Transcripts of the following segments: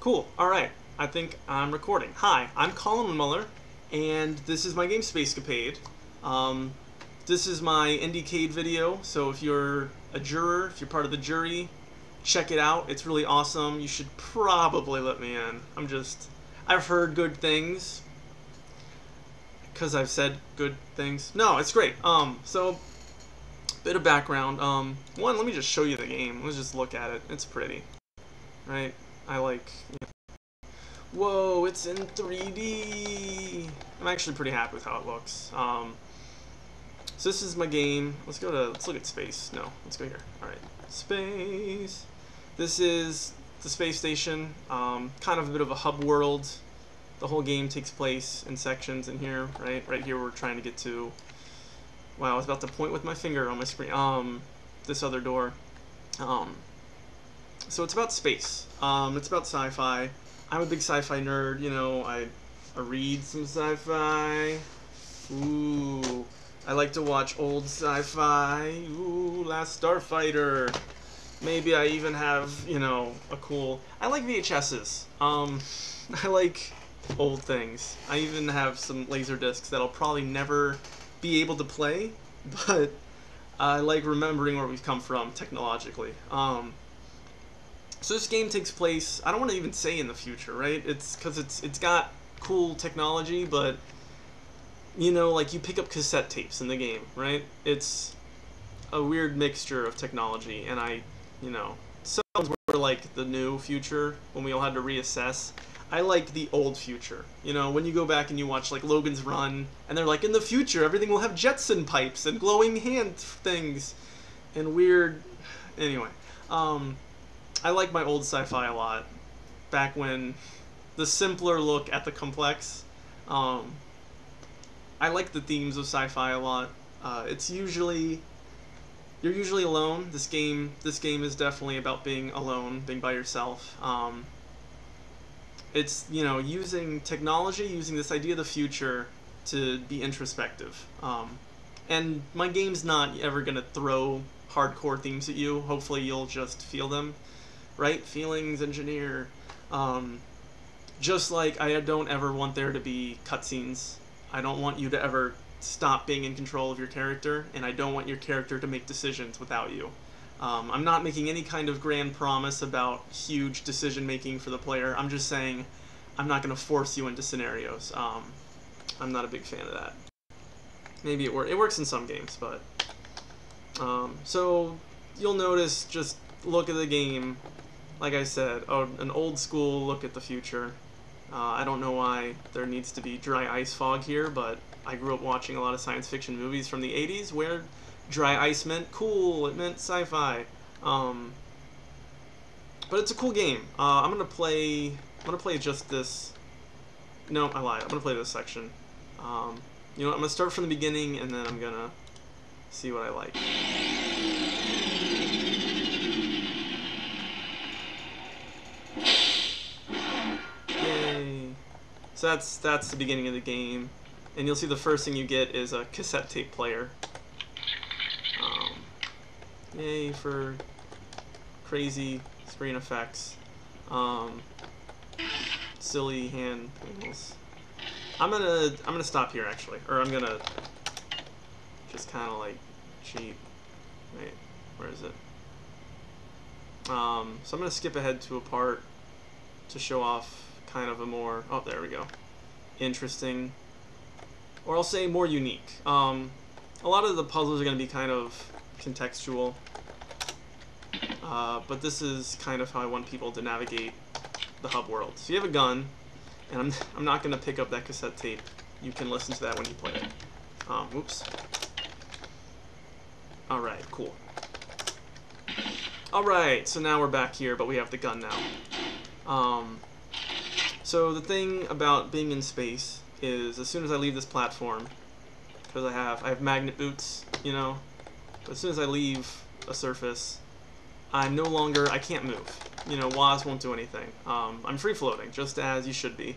Cool. Alright. I think I'm recording. Hi, I'm Colin Windmuller, and this is my game Spacescapade. This is my Indiecade video, so if you're a juror, if you're part of the jury, check it out. It's really awesome. You should probably let me in. I've heard good things. Because I've said good things. No, it's great. So, bit of background. One, let me just show you the game. Let's just look at it. It's pretty. Right? I like... Whoa, it's in 3D! I'm actually pretty happy with how it looks. So this is my game. Let's look at space. No, let's go here. Alright. Space. This is the space station. Kind of a bit of a hub world. The whole game takes place in sections in here, right? Right here we're trying to get to... Wow, I was about to point with my finger on my screen. This other door. So it's about space. It's about sci-fi. I'm a big sci-fi nerd, you know, I read some sci-fi. Ooh. I like to watch old sci-fi. Ooh, Last Starfighter. Maybe I even have, you know, a cool... I like VHSs. I like old things. I even have some laser discs that I'll probably never be able to play, but I like remembering where we've come from technologically. So this game takes place, I don't want to even say in the future, right? It's because it's got cool technology, but you know, like you pick up cassette tapes in the game, right? It's a weird mixture of technology, and you know, some were like the new future when we all had to reassess. I like the old future. You know, when you go back and you watch like Logan's Run, and they're like, in the future, everything will have Jetson pipes and glowing hand things and weird. Anyway, I like my old sci-fi a lot. Back when the simpler look at the complex. I like the themes of sci-fi a lot. You're usually alone. This game is definitely about being alone, being by yourself. It's, you know, using technology, using this idea of the future to be introspective. And my game's not ever gonna throw hardcore themes at you. Hopefully you'll just feel them. Right? Feelings engineer. Just like I don't ever want there to be cutscenes. I don't want you to ever stop being in control of your character, and I don't want your character to make decisions without you. I'm not making any kind of grand promise about huge decision making for the player. I'm just saying I'm not going to force you into scenarios. I'm not a big fan of that. Maybe it works in some games, but... so you'll notice, just look at the game. Like I said, an old school look at the future. I don't know why there needs to be dry ice fog here, but I grew up watching a lot of science fiction movies from the 80s where dry ice meant cool, it meant sci-fi. But it's a cool game. I'm gonna play just this. No, I lied. I'm gonna play this section. You know what, I'm gonna start from the beginning and then I'm gonna see what I like. So that's the beginning of the game, and you'll see the first thing you get is a cassette tape player. Yay for crazy screen effects. Silly hand wheels. I'm gonna stop here actually, or I'm gonna just kind of like cheat. Wait, where is it? So I'm gonna skip ahead to a part to show off kind of a more, oh, there we go, interesting, or I'll say more unique. A lot of the puzzles are going to be kind of contextual, but this is kind of how I want people to navigate the hub world. So you have a gun, and I'm not going to pick up that cassette tape. You can listen to that when you play it. Oops. Alright, cool. Alright, so now we're back here, but we have the gun now. So the thing about being in space is, as soon as I leave this platform, because I have magnet boots, you know, but as soon as I leave a surface, I can't move. You know, WAS won't do anything. I'm free floating, just as you should be.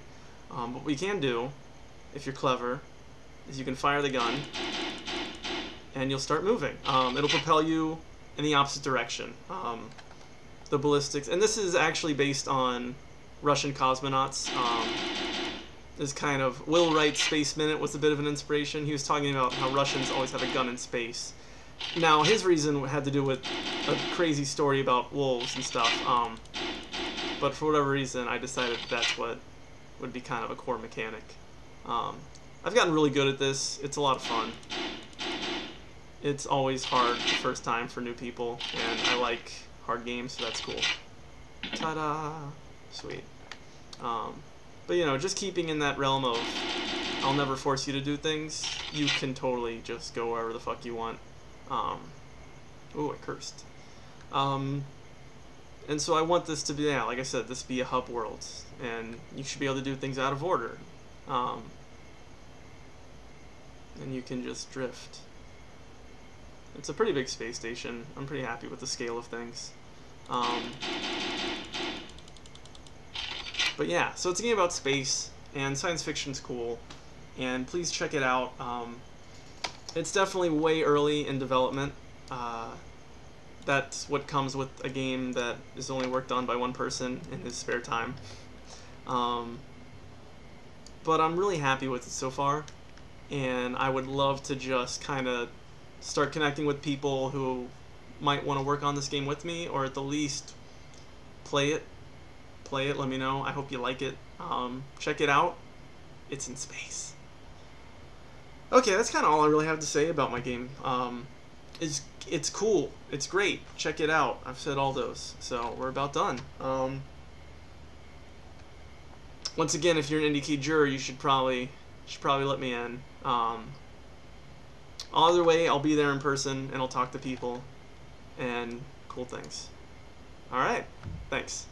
What we can do, if you're clever, is you can fire the gun, and you'll start moving. It'll propel you in the opposite direction. The ballistics, and this is actually based on Russian cosmonauts. Is kind of Will Wright's Space Minute was a bit of an inspiration. He was talking about how Russians always have a gun in space. Now his reason had to do with a crazy story about wolves and stuff. But for whatever reason, I decided that's what would be kind of a core mechanic. I've gotten really good at this. It's a lot of fun. It's always hard the first time for new people, and I like hard games, so that's cool. Ta-da! Sweet. But, you know, just keeping in that realm of I'll never force you to do things, you can totally just go wherever the fuck you want. Ooh, I cursed. And so I want this to be, yeah, like I said, this be a hub world, and you should be able to do things out of order. And you can just drift. It's a pretty big space station. I'm pretty happy with the scale of things. But yeah, so it's a game about space, and science fiction's cool, and please check it out. It's definitely way early in development. That's what comes with a game that is only worked on by one person in his spare time. But I'm really happy with it so far, and I would love to just kind of start connecting with people who might want to work on this game with me, or at the least play it, let me know. I hope you like it. Check it out. It's in space. Okay, that's kind of all I really have to say about my game. It's cool. It's great. Check it out. I've said all those, so we're about done. Once again, if you're an Indiecade juror, you should probably let me in. Either way, I'll be there in person, and I'll talk to people, and cool things. Alright, thanks.